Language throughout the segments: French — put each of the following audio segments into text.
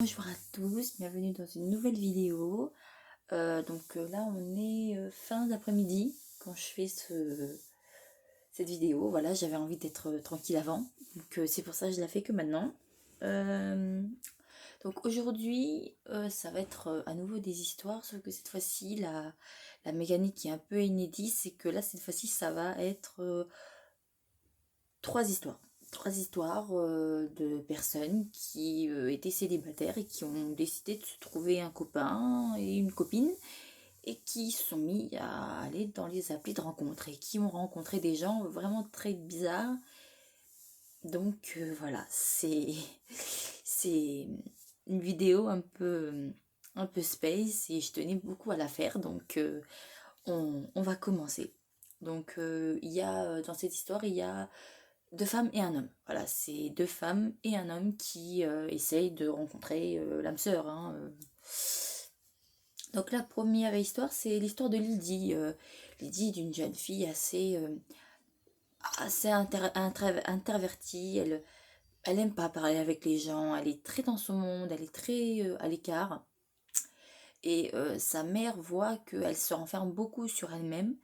Bonjour à tous, bienvenue dans une nouvelle vidéo. Là on est fin d'après-midi quand je fais cette vidéo. Voilà, j'avais envie d'être tranquille avant, donc c'est pour ça que je la fais que maintenant. Euh, donc aujourd'hui ça va être à nouveau des histoires, sauf que cette fois-ci la mécanique qui est un peu inédite, c'est que là cette fois-ci ça va être trois histoires. Trois histoires de personnes qui étaient célibataires et qui ont décidé de se trouver un copain et une copine et qui se sont mis à aller dans les applis de rencontres et qui ont rencontré des gens vraiment très bizarres. Voilà, c'est une vidéo un peu space et je tenais beaucoup à la faire, on va commencer. Il y a dans cette histoire, il y a deux femmes et un homme. Voilà, c'est deux femmes et un homme qui essayent de rencontrer l'âme sœur, hein. Donc la première histoire, c'est l'histoire de Lydie. Lydie, d'une jeune fille assez introvertie. Elle aime pas parler avec les gens. Elle est très dans son monde. Elle est très à l'écart. Et sa mère voit qu'elle se renferme beaucoup sur elle-même.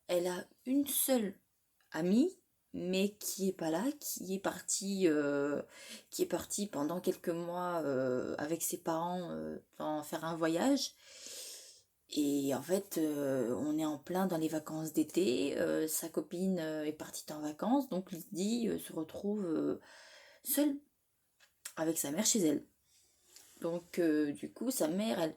Elle a une seule amie, mais qui est pas là, qui est partie pendant quelques mois avec ses parents faire un voyage. Et en fait, on est en plein dans les vacances d'été. Sa copine est partie en vacances, donc Lydie se retrouve seule avec sa mère chez elle. Du coup, sa mère,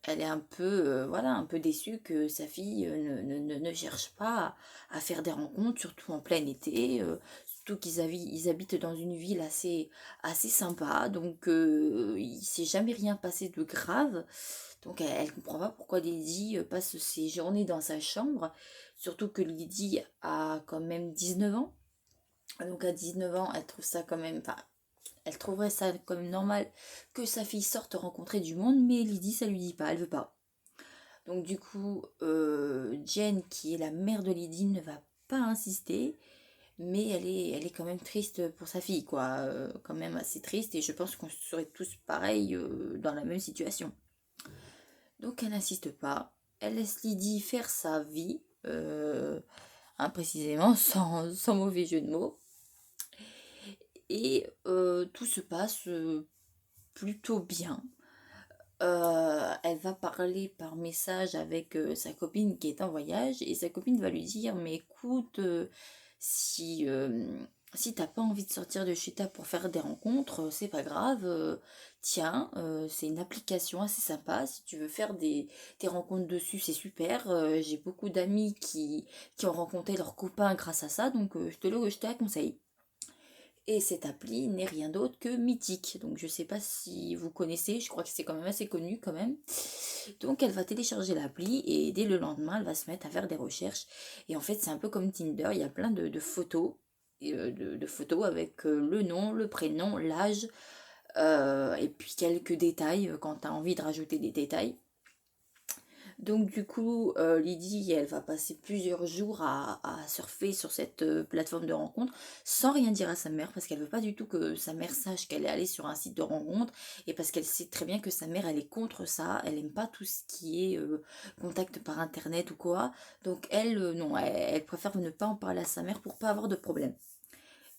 elle est un peu, voilà, un peu déçue que sa fille ne cherche pas à faire des rencontres, surtout en plein été. Surtout ils habitent dans une ville assez sympa, il s'est jamais rien passé de grave. Donc elle comprend pas pourquoi Lydie passe ses journées dans sa chambre, surtout que Lydie a quand même 19 ans. Donc à 19 ans, elle trouve ça quand même, enfin, elle trouverait ça quand même normal que sa fille sorte rencontrer du monde, mais Lydie, ça lui dit pas, elle veut pas. Jen, qui est la mère de Lydie, ne va pas insister, mais elle est quand même triste pour sa fille, quoi. Quand même assez triste, et je pense qu'on serait tous pareils dans la même situation. Donc elle n'insiste pas, elle laisse Lydie faire sa vie, précisément, sans mauvais jeu de mots. Et tout se passe plutôt bien. Elle va parler par message avec sa copine qui est en voyage et sa copine va lui dire mais écoute si si t'as pas envie de sortir de chez toi pour faire des rencontres c'est pas grave, tiens, c'est une application assez sympa, si tu veux faire des rencontres dessus c'est super. J'ai beaucoup d'amis qui ont rencontré leurs copains grâce à ça, je te la conseille. Et cette appli n'est rien d'autre que Mythique. Donc je sais pas si vous connaissez, je crois que c'est quand même assez connu quand même. Donc elle va télécharger l'appli et dès le lendemain, elle va se mettre à faire des recherches. Et en fait, c'est un peu comme Tinder, il y a plein de photos, de photos avec le nom, le prénom, l'âge, et puis quelques détails quand tu as envie de rajouter des détails. Lydie, elle va passer plusieurs jours à surfer sur cette plateforme de rencontre sans rien dire à sa mère parce qu'elle veut pas du tout que sa mère sache qu'elle est allée sur un site de rencontre et parce qu'elle sait très bien que sa mère, elle est contre ça, elle aime pas tout ce qui est contact par internet ou quoi. Donc elle, non, elle préfère ne pas en parler à sa mère pour pas avoir de problème.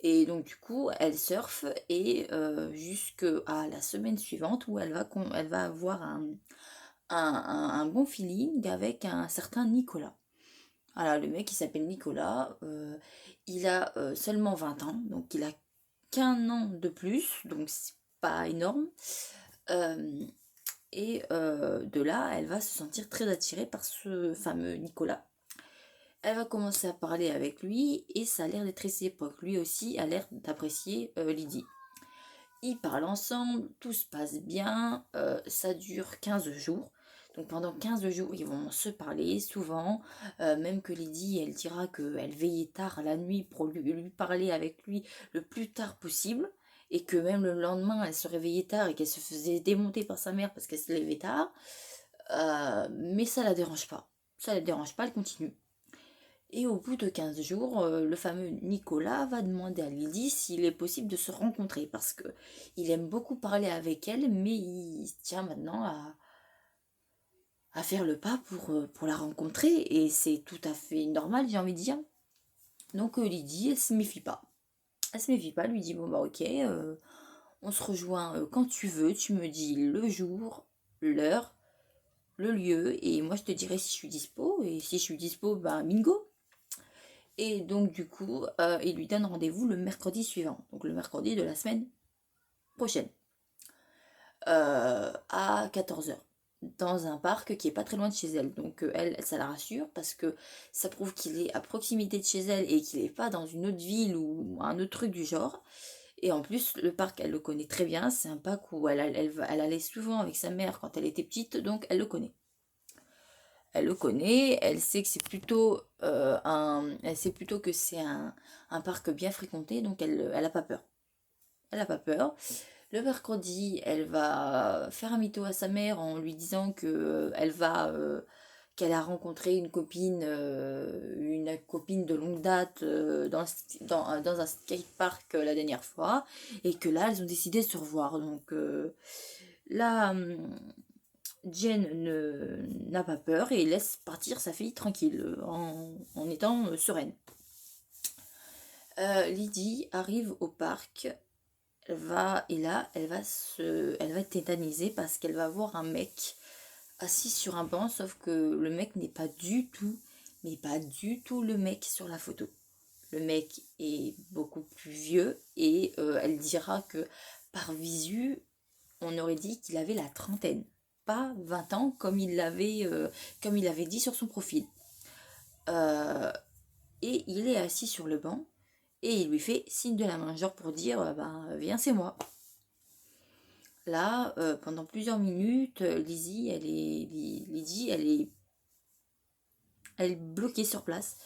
Et donc du coup, elle surfe et jusqu'à la semaine suivante où elle va avoir un bon feeling avec un certain Nicolas. Voilà, le mec il s'appelle Nicolas, il a seulement 20 ans, donc il a qu'un an de plus, donc c'est pas énorme. Euh, de là, elle va se sentir très attirée par ce fameux Nicolas. Elle va commencer à parler avec lui et ça a l'air d'être réciproque. Lui aussi a l'air d'apprécier Lydie. Ils parlent ensemble, tout se passe bien, ça dure 15 jours. Donc pendant 15 jours, ils vont se parler souvent, même que Lydie, elle dira qu'elle veillait tard la nuit pour lui parler avec lui le plus tard possible, et que même le lendemain, elle se réveillait tard et qu'elle se faisait démonter par sa mère parce qu'elle se levait tard. Mais ça la dérange pas. Ça la dérange pas, elle continue. Et au bout de 15 jours, le fameux Nicolas va demander à Lydie s'il est possible de se rencontrer parce que il aime beaucoup parler avec elle, mais il se tient maintenant à faire le pas pour la rencontrer et c'est tout à fait normal, j'ai envie de dire. Donc Lydie, elle se méfie pas. Elle se méfie pas, elle lui dit bon bah ok, on se rejoint quand tu veux, tu me dis le jour, l'heure, le lieu et moi je te dirai si je suis dispo et si je suis dispo, bah bingo. Et donc, du coup, il lui donne rendez-vous le mercredi suivant, donc le mercredi de la semaine prochaine, à 14 heures dans un parc qui est pas très loin de chez elle. Donc, elle, ça la rassure parce que ça prouve qu'il est à proximité de chez elle et qu'il n'est pas dans une autre ville ou un autre truc du genre. Et en plus, le parc, elle le connaît très bien. C'est un parc où elle allait souvent avec sa mère quand elle était petite, donc elle le connaît. Elle le connaît, elle sait que c'est plutôt elle sait plutôt que c'est un parc bien fréquenté, donc elle a pas peur. Elle a pas peur. Le mercredi, elle va faire un mytho à sa mère en lui disant que qu'elle a rencontré une copine de longue date dans un skatepark la dernière fois et que là elles ont décidé de se revoir. Donc là, Jen n'a pas peur et laisse partir sa fille tranquille, en étant sereine. Lydie arrive au parc, et là, elle va être tétanisée parce qu'elle va voir un mec assis sur un banc, sauf que le mec n'est pas du tout, mais pas du tout le mec sur la photo. Le mec est beaucoup plus vieux et elle dira que par visu, on aurait dit qu'il avait la trentaine, pas 20 ans comme il avait dit sur son profil. Euh, et il est assis sur le banc et il lui fait signe de la main, genre pour dire viens, c'est moi. Là, pendant plusieurs minutes, Lydie, elle est bloquée sur place.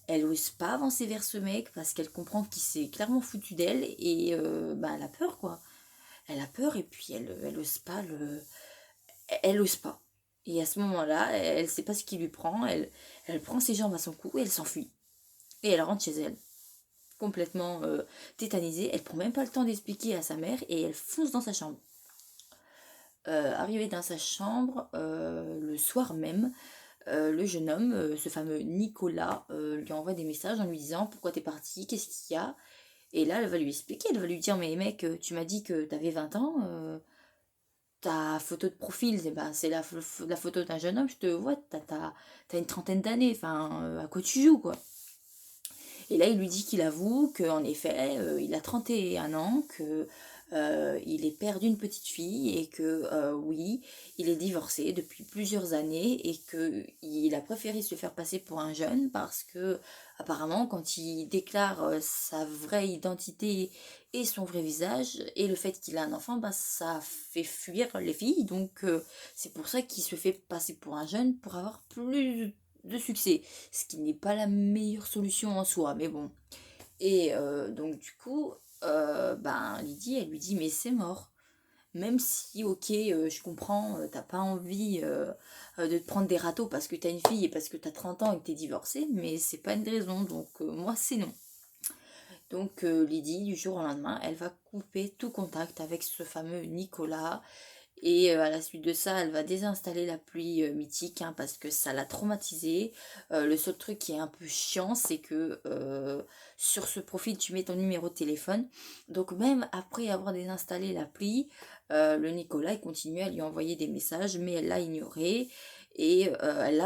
Elle n'ose pas avancer vers ce mec parce qu'elle comprend qu'il s'est clairement foutu d'elle et elle a peur quoi. Elle a peur et puis elle ose pas elle ose pas. Et à ce moment-là, elle sait pas ce qui lui prend. Elle prend ses jambes à son cou et elle s'enfuit. Et elle rentre chez elle, complètement tétanisée. Elle prend même pas le temps d'expliquer à sa mère et elle fonce dans sa chambre. Arrivée dans sa chambre, le soir même, le jeune homme, ce fameux Nicolas, lui envoie des messages en lui disant pourquoi t'es parti, qu'est-ce qu'il y a. Et là, elle va lui expliquer, elle va lui dire mais mec, tu m'as dit que t'avais 20 ans, ta photo de profil, c'est la photo d'un jeune homme, je te vois, t'as une trentaine d'années, enfin, à quoi tu joues, quoi. Et là, il lui dit qu'il avoue qu'en effet, il a 31 ans, que il est père d'une petite fille et que oui, il est divorcé depuis plusieurs années et que il a préféré se faire passer pour un jeune parce que apparemment, quand il déclare sa vraie identité et son vrai visage et le fait qu'il a un enfant, ça fait fuir les filles. Donc c'est pour ça qu'il se fait passer pour un jeune pour avoir plus de succès, ce qui n'est pas la meilleure solution en soi, mais bon. Et donc du coup, Lydie, elle lui dit, mais c'est mort. Même si, ok, je comprends, t'as pas envie de te prendre des râteaux parce que t'as une fille et parce que t'as 30 ans et que t'es divorcée, mais c'est pas une raison, donc moi c'est non. Donc Lydie, du jour au lendemain, elle va couper tout contact avec ce fameux Nicolas. Et à la suite de ça, elle va désinstaller l'appli Mythique parce que ça l'a traumatisée. Le seul truc qui est un peu chiant, c'est que sur ce profil, tu mets ton numéro de téléphone. Donc même après avoir désinstallé l'appli, le Nicolas il continue à lui envoyer des messages, mais elle l'a ignoré. Et elle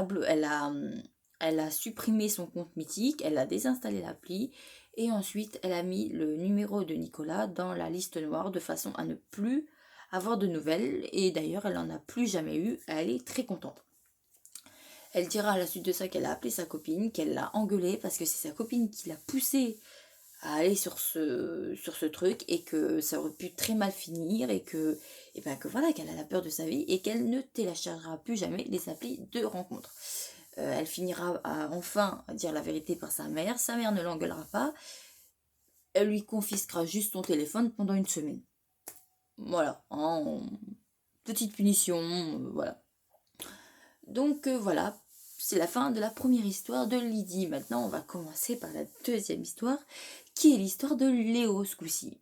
a supprimé son compte Mythique, elle a désinstallé l'appli. Et ensuite, elle a mis le numéro de Nicolas dans la liste noire de façon à ne plus avoir de nouvelles. Et d'ailleurs, elle n'en a plus jamais eu. Elle est très contente. Elle dira à la suite de ça qu'elle a appelé sa copine, qu'elle l'a engueulée parce que c'est sa copine qui l'a poussée à aller sur ce truc et que ça aurait pu très mal finir et que voilà, qu'elle a la peur de sa vie et qu'elle ne téléchargera plus jamais les applis de rencontre. Elle finira à enfin dire la vérité par sa mère ne l'engueulera pas, elle lui confisquera juste son téléphone pendant une semaine. Voilà, en petite punition, voilà. Donc voilà, c'est la fin de la première histoire de Lydie. Maintenant, on va commencer par la deuxième histoire, qui est l'histoire de Léo ce coup-ci.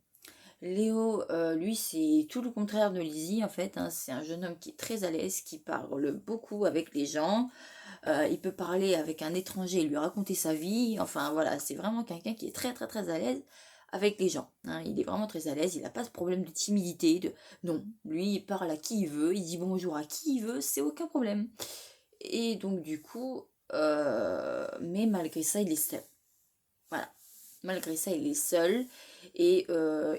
Léo, lui, c'est tout le contraire de Lizzie, en fait. Hein. C'est un jeune homme qui est très à l'aise, qui parle beaucoup avec les gens. Il peut parler avec un étranger et lui raconter sa vie. Enfin, voilà, c'est vraiment quelqu'un qui est très, très, très à l'aise avec les gens. Hein. Il est vraiment très à l'aise. Il n'a pas ce problème de timidité. Non, lui, il parle à qui il veut. Il dit bonjour à qui il veut. C'est aucun problème. Et donc, du coup, mais malgré ça, il est seul. Voilà. Malgré ça, il est seul et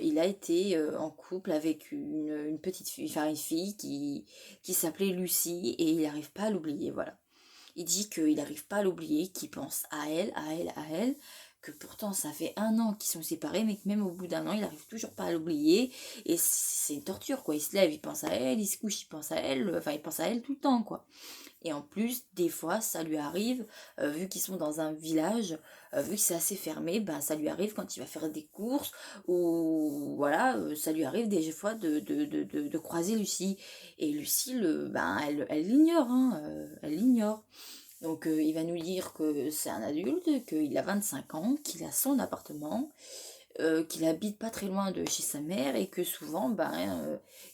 il a été en couple avec une petite fille, enfin une fille qui s'appelait Lucie et il n'arrive pas à l'oublier, voilà. Il dit qu'il n'arrive pas à l'oublier, qu'il pense à elle, à elle, à elle, que pourtant ça fait 1 an qu'ils sont séparés, mais que même au bout d'1 an, il n'arrive toujours pas à l'oublier. Et c'est une torture, quoi. Il se lève, il pense à elle, il se couche, il pense à elle, enfin il pense à elle tout le temps, quoi. Et en plus, des fois, ça lui arrive, vu qu'ils sont dans un village, vu que c'est assez fermé, ben, ça lui arrive quand il va faire des courses, ou voilà, ça lui arrive des fois de croiser Lucie. Et Lucie, ben, elle l'ignore, hein, elle l'ignore. Donc il va nous dire que c'est un adulte, qu'il a 25 ans, qu'il a son appartement, qu'il habite pas très loin de chez sa mère et que souvent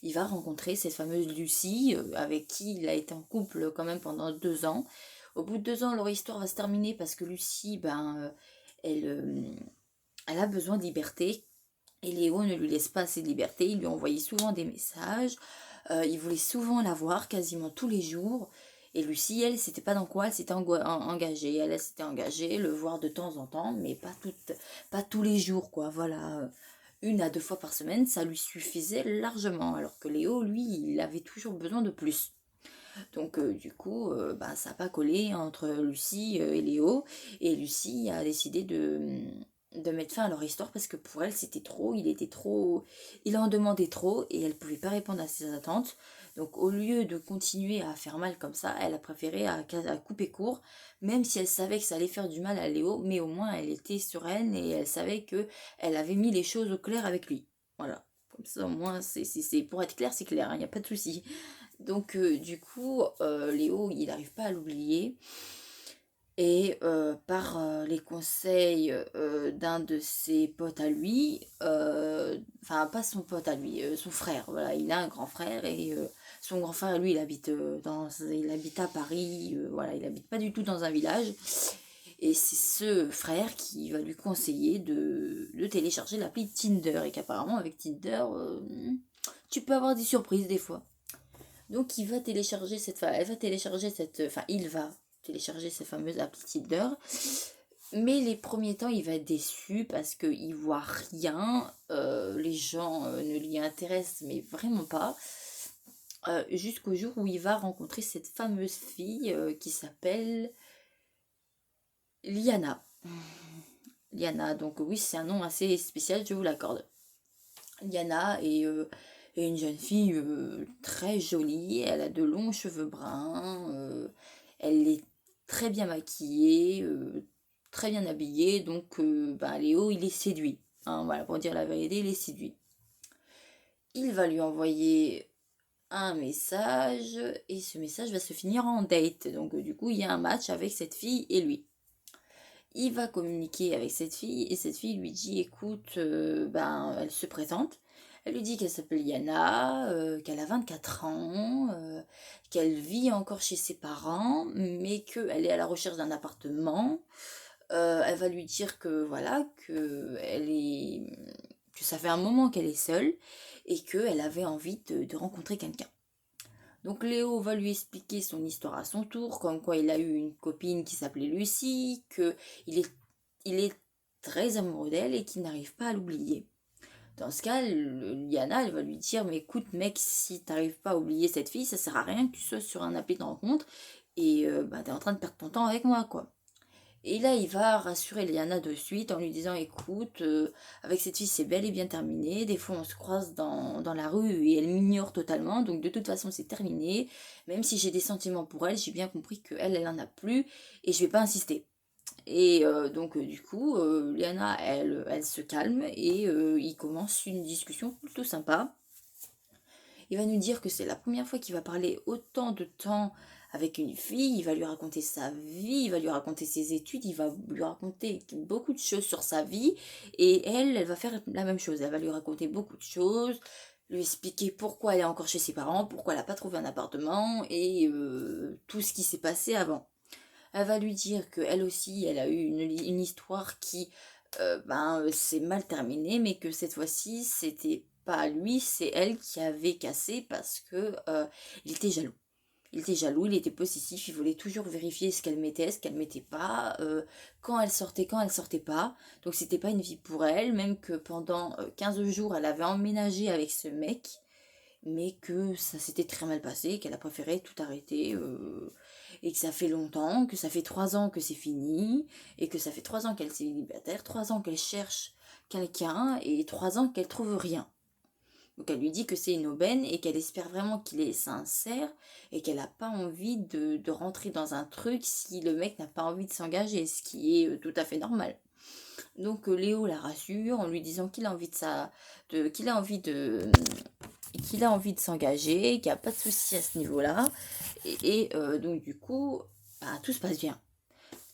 il va rencontrer cette fameuse Lucie avec qui il a été en couple quand même pendant 2 ans. Au bout de 2 ans, leur histoire va se terminer parce que Lucie, elle, euh, elle a besoin de liberté et Léo ne lui laisse pas assez de liberté. Il lui envoyait souvent des messages, il voulait souvent la voir quasiment tous les jours. Et Lucie, elle, c'était pas dans quoi elle s'était engagée. Elle s'était engagée, le voir de temps en temps, mais pas tous les jours, quoi. Voilà, 1 à 2 fois par semaine, ça lui suffisait largement. Alors que Léo, lui, il avait toujours besoin de plus. Donc, du coup, ça n'a pas collé entre Lucie et Léo. Et Lucie a décidé de mettre fin à leur histoire parce que pour elle, c'était trop. Il était trop. Il en demandait trop et elle ne pouvait pas répondre à ses attentes. Donc, au lieu de continuer à faire mal comme ça, elle a préféré à couper court, même si elle savait que ça allait faire du mal à Léo, mais au moins elle était sereine et elle savait que elle avait mis les choses au clair avec lui. Voilà. Comme ça, au moins, pour être clair, c'est clair, il n'y a pas de souci. Donc, du coup, Léo, il n'arrive pas à l'oublier. Et par les conseils d'un de ses potes à lui, enfin pas son pote à lui, son frère, voilà, il a un grand frère et son grand frère, lui, il habite à Paris, voilà, il habite pas du tout dans un village. Et c'est ce frère qui va lui conseiller de télécharger l'appli Tinder et qu'apparemment avec Tinder, tu peux avoir des surprises des fois. Donc il va télécharger il va télécharger cette fameuse appli Tinder. Mais les premiers temps, il va être déçu parce qu'il voit rien. Les gens ne l'y intéressent, mais vraiment pas. Jusqu'au jour où il va rencontrer cette fameuse fille qui s'appelle Liana. Liana, donc oui, c'est un nom assez spécial, je vous l'accorde. Liana est une jeune fille très jolie, elle a de longs cheveux bruns, elle est très bien maquillée, très bien habillée, donc Léo il est séduit. Hein, voilà, pour dire la vérité, il est séduit. Il va lui envoyer un message et ce message va se finir en date. Donc du coup, il y a un match avec cette fille et lui. Il va communiquer avec cette fille et cette fille lui dit écoute, elle se présente. Elle lui dit qu'elle s'appelle Yana, qu'elle a 24 ans, qu'elle vit encore chez ses parents, mais qu'elle est à la recherche d'un appartement. Elle va lui dire que voilà, que ça fait un moment qu'elle est seule et qu'elle avait envie de rencontrer quelqu'un. Donc Léo va lui expliquer son histoire à son tour, comme quoi il a eu une copine qui s'appelait Lucie, il est très amoureux d'elle et qu'il n'arrive pas à l'oublier. Dans ce cas, Liana, elle va lui dire, mais écoute mec, si t'arrives pas à oublier cette fille, ça sert à rien que tu sois sur un appel de rencontre et t'es en train de perdre ton temps avec moi, quoi. Et là, il va rassurer Liana de suite en lui disant, écoute, avec cette fille, c'est bel et bien terminé. Des fois, on se croise dans la rue et elle m'ignore totalement. Donc, de toute façon, c'est terminé. Même si j'ai des sentiments pour elle, j'ai bien compris qu'elle, elle en a plus. Et je vais pas insister. Et donc, du coup, Liana, elle se calme et il commence une discussion plutôt sympa. Il va nous dire que c'est la première fois qu'il va parler autant de temps avec une fille, il va lui raconter sa vie, il va lui raconter ses études, il va lui raconter beaucoup de choses sur sa vie, et elle va faire la même chose, elle va lui raconter beaucoup de choses, lui expliquer pourquoi elle est encore chez ses parents, pourquoi elle n'a pas trouvé un appartement, et tout ce qui s'est passé avant. Elle va lui dire qu'elle aussi, elle a eu une histoire qui s'est mal terminée, mais que cette fois-ci, c'était pas lui, c'est elle qui avait cassé parce que il était jaloux. Il était jaloux, il était possessif, il voulait toujours vérifier ce qu'elle mettait pas, quand elle sortait pas. Donc c'était pas une vie pour elle, même que pendant 15 jours, elle avait emménagé avec ce mec, mais que ça s'était très mal passé, qu'elle a préféré tout arrêter, et que ça fait longtemps, que ça fait 3 ans que c'est fini, et que ça fait 3 ans qu'elle est célibataire, 3 ans qu'elle cherche quelqu'un, et 3 ans qu'elle trouve rien. Donc elle lui dit que c'est une aubaine et qu'elle espère vraiment qu'il est sincère et qu'elle n'a pas envie de rentrer dans un truc si le mec n'a pas envie de s'engager, ce qui est tout à fait normal. Donc Léo la rassure en lui disant qu'il a envie qu'il a envie qu'il a envie de s'engager, qu'il n'y a pas de souci à ce niveau-là. Donc du coup, tout se passe bien.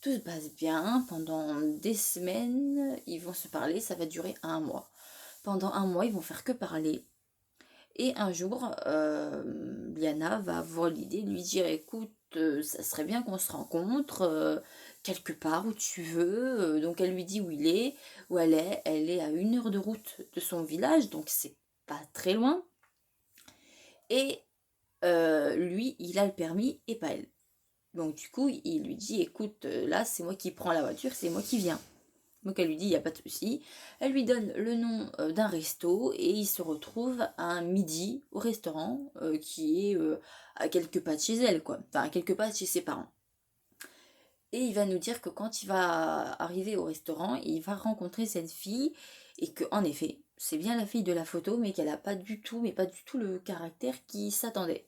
Tout se passe bien. Pendant des semaines, ils vont se parler. Ça va durer 1 mois. Pendant 1 mois, ils vont faire que parler. Et un jour, Liana va avoir l'idée de lui dire, écoute, ça serait bien qu'on se rencontre quelque part où tu veux. Donc elle lui dit où il est, où elle est. Elle est à 1 heure de route de son village, donc c'est pas très loin. Et lui, il a le permis et pas elle. Donc du coup, il lui dit, écoute, là, c'est moi qui prends la voiture, c'est moi qui viens. Donc elle lui dit, il n'y a pas de souci. Elle lui donne le nom d'un resto et il se retrouve à midi au restaurant qui est à quelques pas de chez elle, quoi. Enfin, à quelques pas de chez ses parents. Et il va nous dire que quand il va arriver au restaurant, il va rencontrer cette fille et que en effet, c'est bien la fille de la photo, mais qu'elle n'a pas du tout, mais pas du tout le caractère qui s'attendait.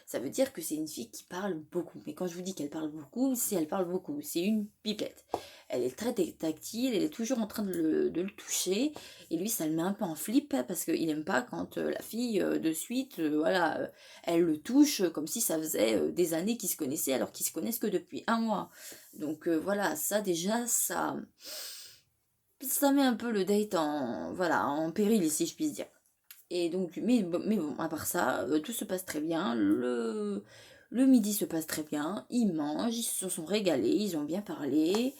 Ça veut dire que c'est une fille qui parle beaucoup. Mais quand je vous dis qu'elle parle beaucoup, c'est elle parle beaucoup. C'est une pipette. Elle est très tactile, elle est toujours en train de le toucher. Et lui, ça le met un peu en flip parce qu'il n'aime pas quand la fille, de suite, elle le touche comme si ça faisait des années qu'ils se connaissaient alors qu'ils se connaissent que depuis 1 mois. Donc voilà, ça déjà, ça met un peu le date en péril, si je puis dire. Et donc, mais bon, à part ça, tout se passe très bien. Le midi se passe très bien. Ils mangent, ils se sont régalés, ils ont bien parlé.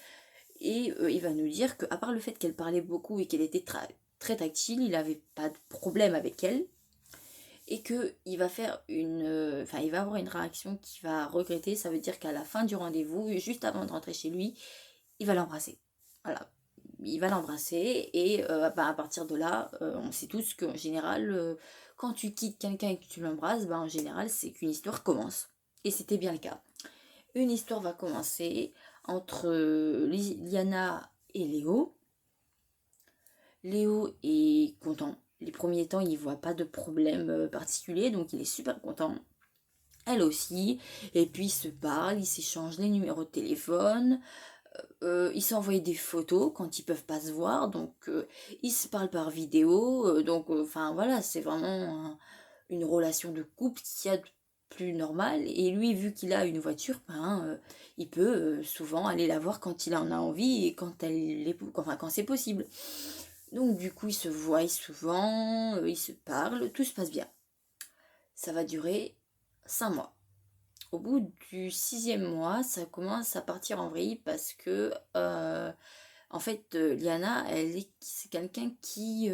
Et il va nous dire qu'à part le fait qu'elle parlait beaucoup et qu'elle était très tactile, il n'avait pas de problème avec elle. Et qu'il va faire il va avoir une réaction qu'il va regretter. Ça veut dire qu'à la fin du rendez-vous, juste avant de rentrer chez lui, il va l'embrasser. Voilà, il va l'embrasser et à partir de là, on sait tous qu'en général, quand tu quittes quelqu'un et que tu l'embrasses, en général, c'est qu'une histoire commence. Et c'était bien le cas. Une histoire va commencer entre Liana et Léo. Léo est content. Les premiers temps, il voit pas de problème particulier, donc il est super content. Elle aussi. Et puis ils se parlent, ils s'échangent les numéros de téléphone. Ils s'envoient des photos quand ils peuvent pas se voir, donc ils se parlent par vidéo, donc enfin voilà, c'est vraiment une relation de couple qu'il y a de plus normal. Et lui, vu qu'il a une voiture, il peut souvent aller la voir quand il en a envie et quand c'est possible. Donc du coup, ils se voient souvent, ils se parlent, tout se passe bien. Ça va durer 5 mois. Au bout du 6e mois, ça commence à partir en vrille parce que, en fait, Liana, c'est quelqu'un qui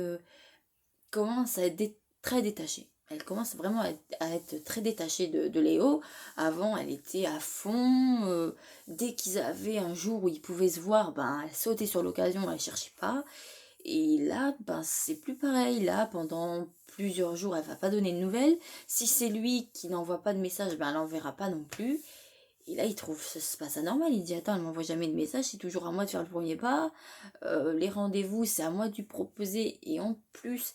commence à être très détachée. Elle commence vraiment à être très détachée de Léo. Avant, elle était à fond. Dès qu'ils avaient un jour où ils pouvaient se voir, elle sautait sur l'occasion, elle cherchait pas. Et là, c'est plus pareil. Là, pendant plusieurs jours, elle va pas donner de nouvelles. Si c'est lui qui n'envoie pas de message, elle n'enverra pas non plus. Et là, il trouve ça se passe anormal. Il dit, attends, elle m'envoie jamais de message, c'est toujours à moi de faire le premier pas. Les rendez-vous, c'est à moi de lui proposer. Et en plus,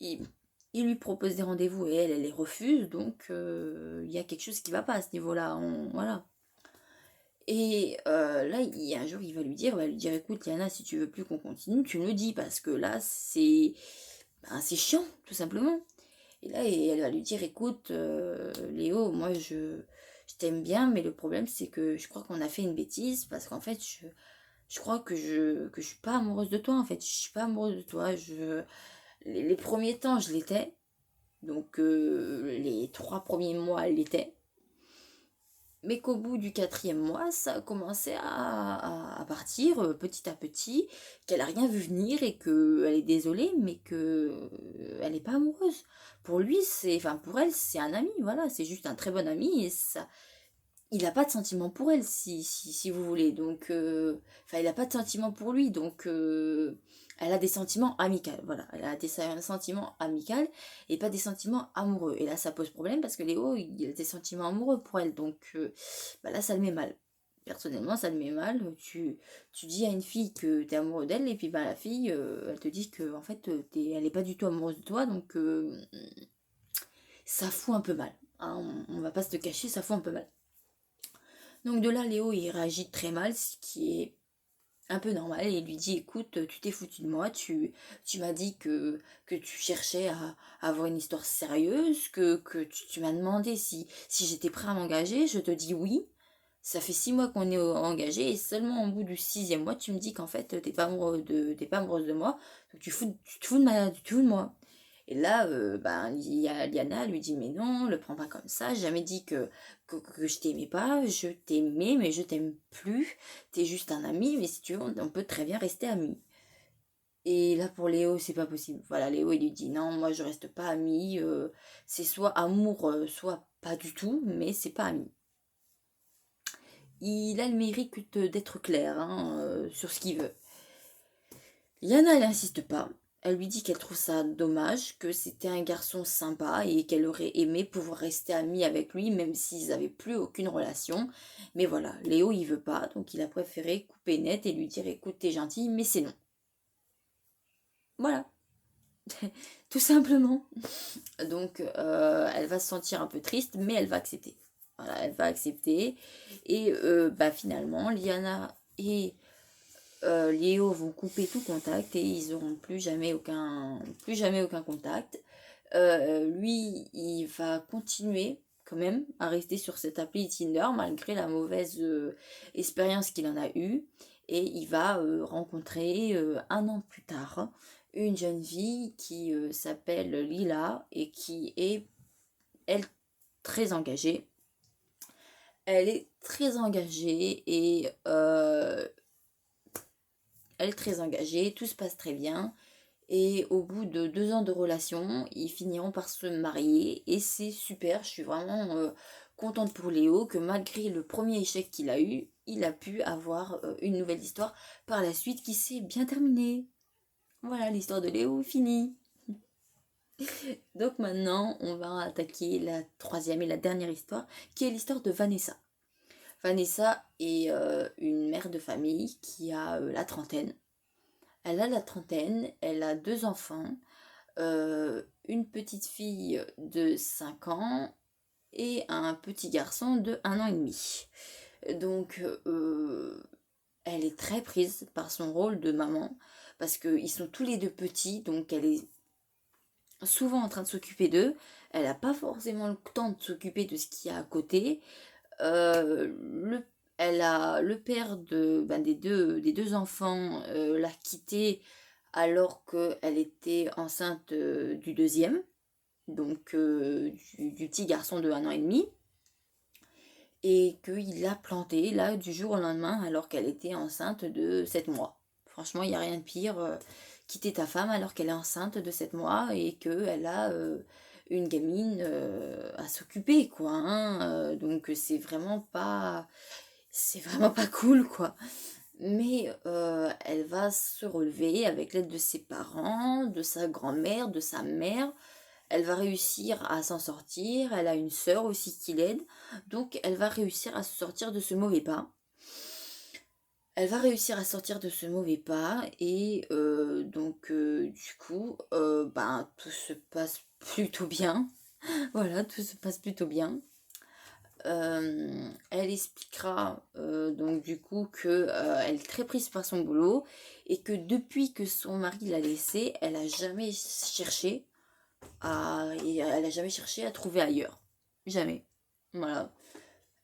il, il lui propose des rendez-vous et elle les refuse. Donc, il y a quelque chose qui va pas à ce niveau-là. Voilà. Et là, un jour, il va lui dire, écoute, Liana, si tu veux plus qu'on continue, tu me le dis, parce que là, c'est chiant, tout simplement. Et là, elle va lui dire, écoute, Léo, moi, je t'aime bien, mais le problème c'est que je crois qu'on a fait une bêtise parce qu'en fait je crois que je suis pas amoureuse de toi en fait. Je suis pas amoureuse de toi. Les premiers temps je l'étais, donc les 3 premiers mois elle l'était. Mais qu'au bout du 4e mois, ça a commencé à partir petit à petit, qu'elle a rien vu venir et qu'elle est désolée, mais que elle n'est pas amoureuse. Pour lui, enfin pour elle, c'est un ami, voilà, c'est juste un très bon ami et ça, il n'a pas de sentiment pour elle, si vous voulez. Donc, enfin, il n'a pas de sentiment pour lui, donc elle a des sentiments amicaux. Voilà, elle a des sentiments amicaux et pas des sentiments amoureux. Et là, ça pose problème parce que Léo, il a des sentiments amoureux pour elle. Donc, bah là, ça le met mal. Personnellement, ça le met mal. Tu dis à une fille que tu es amoureux d'elle et puis bah, la fille, elle te dit que en fait, elle n'est pas du tout amoureuse de toi. Donc, ça fout un peu mal. Hein, on va pas se le cacher, ça fout un peu mal. Donc de là, Léo, il réagit très mal, ce qui est un peu normal, et il lui dit, écoute, tu t'es foutu de moi, tu m'as dit que tu cherchais à avoir une histoire sérieuse, que tu m'as demandé si j'étais prêt à m'engager, je te dis oui. Ça fait 6 mois qu'on est engagé et seulement au bout du 6e mois, tu me dis qu'en fait, t'es pas amoureuse de moi, donc tu te fous de tu te fous de moi. Et là, ben, Liana lui dit, mais non, le prends pas comme ça, j'ai jamais dit que je t'aimais pas, je t'aimais, mais je t'aime plus, t'es juste un ami, mais si tu veux, on peut très bien rester amis. Et là, pour Léo, c'est pas possible. Voilà, Léo, il lui dit, non, moi, je reste pas ami, c'est soit amour, soit pas du tout, mais c'est pas ami. Il a le mérite d'être clair hein, sur ce qu'il veut. Liana, elle n'insiste pas. Elle lui dit qu'elle trouve ça dommage, que c'était un garçon sympa et qu'elle aurait aimé pouvoir rester amie avec lui même s'ils n'avaient plus aucune relation. Mais voilà, Léo il veut pas, donc il a préféré couper net et lui dire écoute t'es gentil mais c'est non. Voilà, tout simplement. Donc elle va se sentir un peu triste mais elle va accepter. Voilà, elle va accepter et bah, finalement Liana et Léo vont couper tout contact et ils n'auront plus jamais aucun contact. Lui, il va continuer quand même à rester sur cette appli Tinder malgré la mauvaise expérience qu'il en a eue. Et il va rencontrer un an plus tard une jeune fille qui s'appelle Lila et qui est, elle, très engagée. Elle est très engagée et elle est très engagée, tout se passe très bien. Et au bout de 2 ans de relation, ils finiront par se marier. Et c'est super, je suis vraiment contente pour Léo que malgré le premier échec qu'il a eu, il a pu avoir une nouvelle histoire par la suite qui s'est bien terminée. Voilà, l'histoire de Léo est finie. Donc maintenant, on va attaquer la troisième et la dernière histoire, qui est l'histoire de Vanessa. Vanessa est une mère de famille qui a la trentaine. Elle a la trentaine, elle a 2 enfants, une petite fille de 5 ans et un petit garçon de 1 an et demi. Donc, elle est très prise par son rôle de maman parce qu'ils sont tous les deux petits, donc elle est souvent en train de s'occuper d'eux. Elle n'a pas forcément le temps de s'occuper de ce qu'il y a à côté. Le Elle a le père des deux enfants l'a quittée alors qu'elle était enceinte du deuxième, donc du petit garçon de 1 an et demi, et qu'il l'a plantée là du jour au lendemain alors qu'elle était enceinte de 7 mois. Franchement, il n'y a rien de pire, quitter ta femme alors qu'elle est enceinte de 7 mois et qu'elle a une gamine à s'occuper, quoi. Hein, donc c'est vraiment pas cool, quoi. Mais elle va se relever avec l'aide de ses parents, de sa grand-mère, de sa mère. Elle va réussir à s'en sortir. Elle a une sœur aussi qui l'aide. Donc elle va réussir à se sortir de ce mauvais pas. Elle va réussir à sortir de ce mauvais pas. Et donc du coup, ben, tout se passe plutôt bien. Voilà, tout se passe plutôt bien. Elle expliquera donc du coup que elle est très prise par son boulot et que depuis que son mari l'a laissée, elle a jamais cherché à trouver ailleurs. Jamais. Voilà.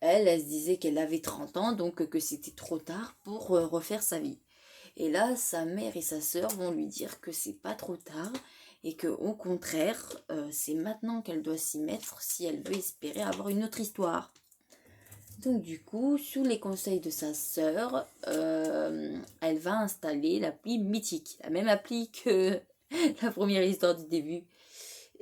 Elle se disait qu'elle avait 30 ans, donc que c'était trop tard pour refaire sa vie. Et là, sa mère et sa sœur vont lui dire que c'est pas trop tard et que au contraire, c'est maintenant qu'elle doit s'y mettre si elle veut espérer avoir une autre histoire. Donc du coup, sous les conseils de sa sœur, elle va installer l'appli Mythique, la même appli que la première histoire du début.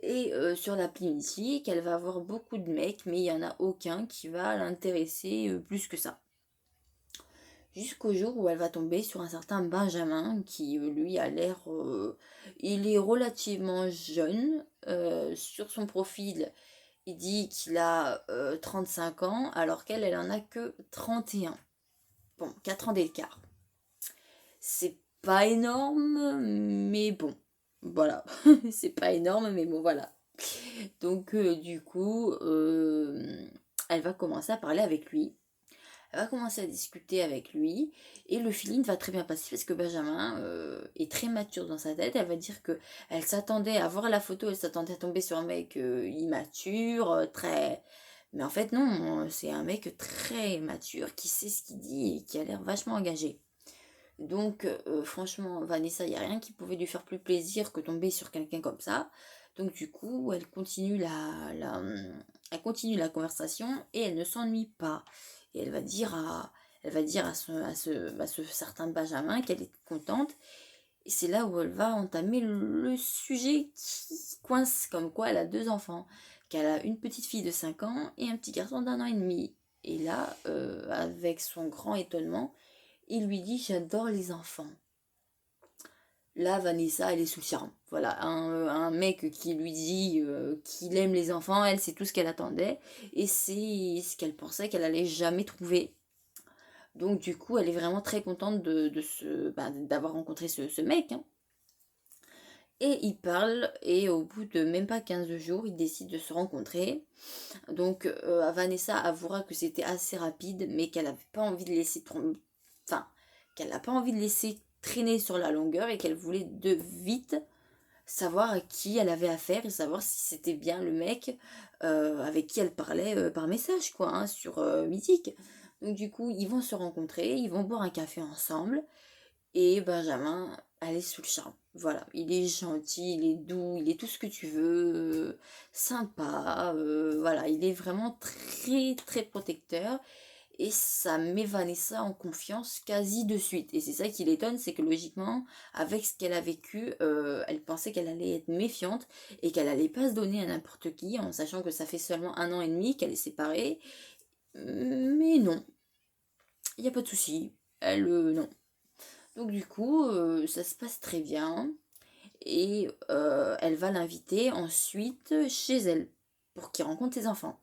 Et sur l'appli Mythique, elle va avoir beaucoup de mecs, mais il n'y en a aucun qui va l'intéresser plus que ça. Jusqu'au jour où elle va tomber sur un certain Benjamin qui, lui, a l'air... il est relativement jeune. Sur son profil, il dit qu'il a 35 ans, alors qu'elle, elle en a que 31. Bon, 4 ans d'écart. C'est pas énorme, mais bon. Voilà. C'est pas énorme, mais bon, voilà. Donc, du coup, elle va commencer à parler avec lui. Elle va commencer à discuter avec lui et le feeling va très bien passer parce que Benjamin est très mature dans sa tête. Elle va dire que elle s'attendait à voir la photo, elle s'attendait à tomber sur un mec immature, très... Mais en fait non, c'est un mec très mature qui sait ce qu'il dit et qui a l'air vachement engagé. Donc franchement, Vanessa, il n'y a rien qui pouvait lui faire plus plaisir que tomber sur quelqu'un comme ça. Donc du coup, elle continue la conversation et elle ne s'ennuie pas. Et elle va dire à ce certain Benjamin qu'elle est contente. Et c'est là où elle va entamer le sujet qui coince, comme quoi elle a 2 enfants. Qu'elle a une petite fille de 5 ans et un petit garçon d'1 an et demi. Et là, avec son grand étonnement, il lui dit j'adore les enfants. Là, Vanessa, elle est sous le charme. Voilà, un mec qui lui dit qu'il aime les enfants, elle, c'est tout ce qu'elle attendait. Et c'est ce qu'elle pensait qu'elle allait jamais trouver. Donc, du coup, elle est vraiment très contente d'avoir rencontré ce mec, hein. Et ils parlent, et au bout de même pas 15 jours, ils décident de se rencontrer. Donc, Vanessa avouera que c'était assez rapide, mais qu'elle n'avait pas envie de laisser enfin, qu'elle n'a pas envie de laisser traîner sur la longueur et qu'elle voulait de vite savoir à qui elle avait affaire et savoir si c'était bien le mec avec qui elle parlait par message, quoi, hein, sur Mythique. Donc du coup, ils vont se rencontrer, ils vont boire un café ensemble et Benjamin, elle est sous le charme. Voilà, il est gentil, il est doux, il est tout ce que tu veux, sympa, voilà, il est vraiment très très protecteur et ça met Vanessa en confiance quasi de suite. Et c'est ça qui l'étonne, c'est que logiquement, avec ce qu'elle a vécu, elle pensait qu'elle allait être méfiante et qu'elle allait pas se donner à n'importe qui, en sachant que ça fait seulement 1 an et demi qu'elle est séparée. Mais non, il n'y a pas de souci. Elle, non. Donc du coup, ça se passe très bien. Et elle va l'inviter ensuite chez elle pour qu'il rencontre ses enfants.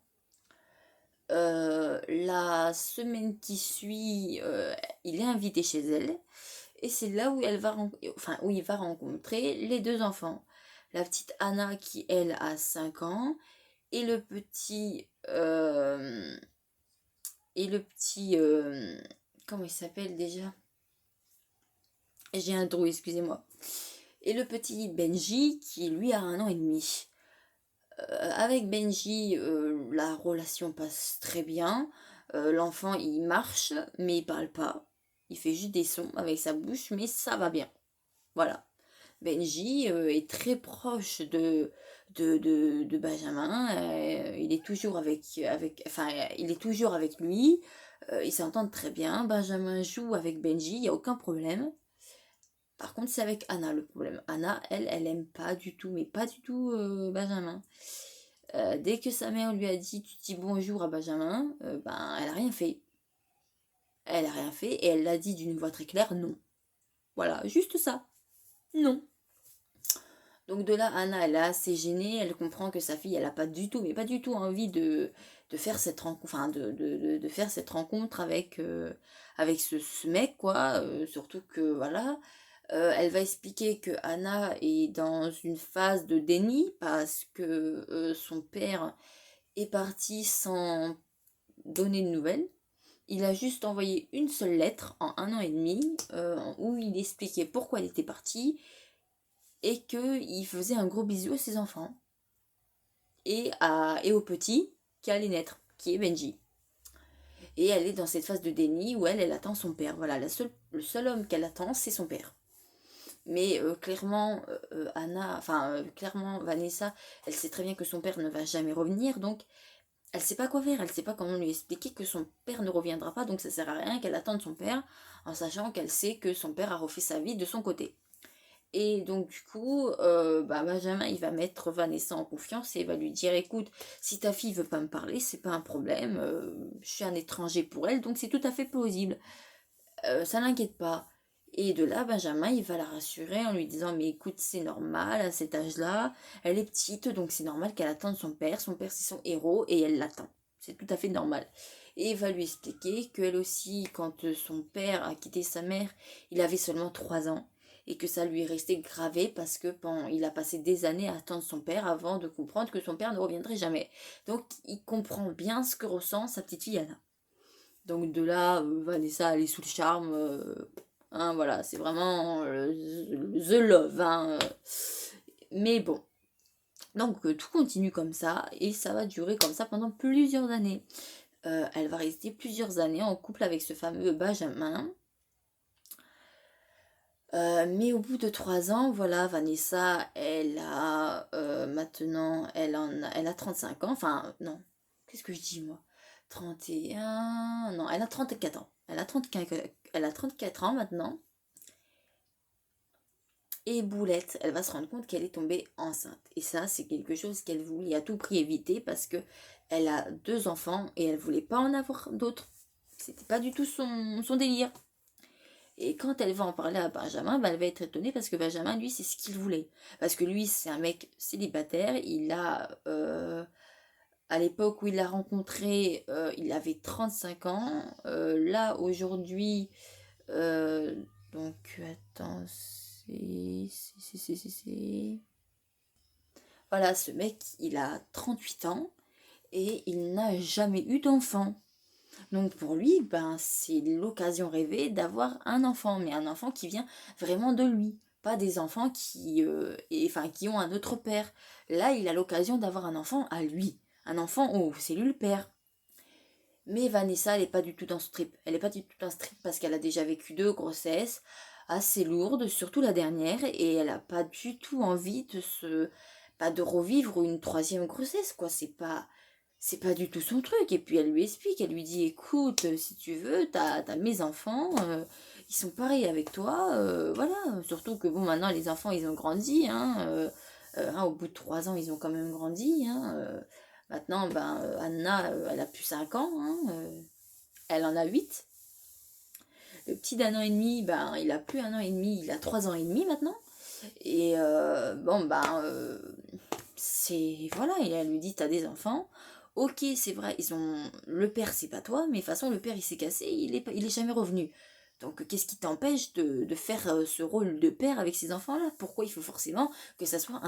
La semaine qui suit, il est invité chez elle. Et c'est là où où il va rencontrer les 2 enfants. La petite Anna qui, elle, a 5 ans. Et le petit... comment il s'appelle déjà? J'ai un trou, excusez-moi. Et le petit Benji qui, lui, a 1 an et demi. Avec Benji, la relation passe très bien. L'enfant, il marche, mais il parle pas. Il fait juste des sons avec sa bouche, mais ça va bien. Voilà. Benji est très proche de Benjamin. Il est toujours il est toujours avec lui. Ils s'entendent très bien. Benjamin joue avec Benji, il n'y a aucun problème. Par contre, c'est avec Anna le problème. Anna, elle aime pas du tout, mais pas du tout Benjamin. Dès que sa mère lui a dit tu dis bonjour à Benjamin, ben elle a rien fait. Elle a rien fait et elle l'a dit d'une voix très claire non. Voilà, juste ça. Non. Donc de là, Anna, elle est assez gênée, elle comprend que sa fille, elle a pas du tout, mais pas du tout envie de faire cette rencontre, enfin de faire cette rencontre avec ce mec, quoi. Surtout que voilà. Elle va expliquer que Anna est dans une phase de déni parce que son père est parti sans donner de nouvelles. Il a juste envoyé une seule lettre en 1 an et demi où il expliquait pourquoi il était parti et qu'il faisait un gros bisou à ses enfants et au petit qui allait naître, qui est Benji. Et elle est dans cette phase de déni où elle attend son père. Voilà, le seul homme qu'elle attend, c'est son père. Mais clairement, clairement, Vanessa, elle sait très bien que son père ne va jamais revenir, donc elle sait pas quoi faire, elle sait pas comment lui expliquer que son père ne reviendra pas, donc ça sert à rien qu'elle attende son père, en sachant qu'elle sait que son père a refait sa vie de son côté. Et donc du coup, Benjamin, il va mettre Vanessa en confiance et il va lui dire, écoute, si ta fille veut pas me parler, c'est pas un problème, je suis un étranger pour elle, donc c'est tout à fait plausible. Ça l'inquiète pas. Et de là, Benjamin, il va la rassurer en lui disant, mais écoute, c'est normal, à cet âge-là, elle est petite, donc c'est normal qu'elle attende son père c'est son héros, et elle l'attend. C'est tout à fait normal. Et il va lui expliquer qu'elle aussi, quand son père a quitté sa mère, il avait seulement 3 ans, et que ça lui est resté gravé parce que il a passé des années à attendre son père avant de comprendre que son père ne reviendrait jamais. Donc il comprend bien ce que ressent sa petite fille Anna. Donc de là, Vanessa, elle est sous le charme. Hein, voilà, c'est vraiment the love. Hein, mais bon, donc tout continue comme ça et ça va durer comme ça pendant plusieurs années. Elle va rester plusieurs années en couple avec ce fameux Benjamin. Mais au bout de 3 ans, voilà, Vanessa, elle a maintenant, elle a 35 ans. Enfin, non, qu'est-ce que je dis moi? 31, non, elle a 34 ans. Elle a 34 ans maintenant. Et Boulette, elle va se rendre compte qu'elle est tombée enceinte. Et ça, c'est quelque chose qu'elle voulait à tout prix éviter parce que elle a 2 enfants et elle voulait pas en avoir d'autres. C'était pas du tout son délire. Et quand elle va en parler à Benjamin, elle va être étonnée parce que Benjamin, lui, c'est ce qu'il voulait. Parce que lui, c'est un mec célibataire. Il a, à l'époque où il l'a rencontré, il avait 35 ans. Là, aujourd'hui, euh, donc, attends, voilà, ce mec, il a 38 ans et il n'a jamais eu d'enfant. Donc pour lui, c'est l'occasion rêvée d'avoir un enfant, mais un enfant qui vient vraiment de lui, pas des enfants qui ont un autre père. Là, il a l'occasion d'avoir un enfant à lui, un enfant où c'est lui le père. Mais Vanessa, elle n'est pas du tout dans ce trip. Elle n'est pas du tout dans ce trip parce qu'elle a déjà vécu 2 grossesses assez lourdes, surtout la dernière, et elle n'a pas du tout envie pas de revivre une troisième grossesse, quoi. C'est pas du tout son truc. Et puis elle lui explique, elle lui dit, écoute, si tu veux, t'as mes enfants, ils sont pareils avec toi, voilà. Surtout que bon, maintenant les enfants, ils ont grandi, hein, au bout de 3 ans, ils ont quand même grandi, hein. Maintenant, Anna, elle a plus 5 ans, hein, elle en a 8. Le petit d'1 an et demi, il a plus 1 an et demi, il a 3 ans et demi maintenant. Et voilà, et elle lui dit, t'as des enfants. Ok, c'est vrai, le père, c'est pas toi, mais de toute façon, le père, il s'est cassé, il est jamais revenu. Donc, qu'est-ce qui t'empêche de faire ce rôle de père avec ces enfants-là? Pourquoi il faut forcément que ça soit un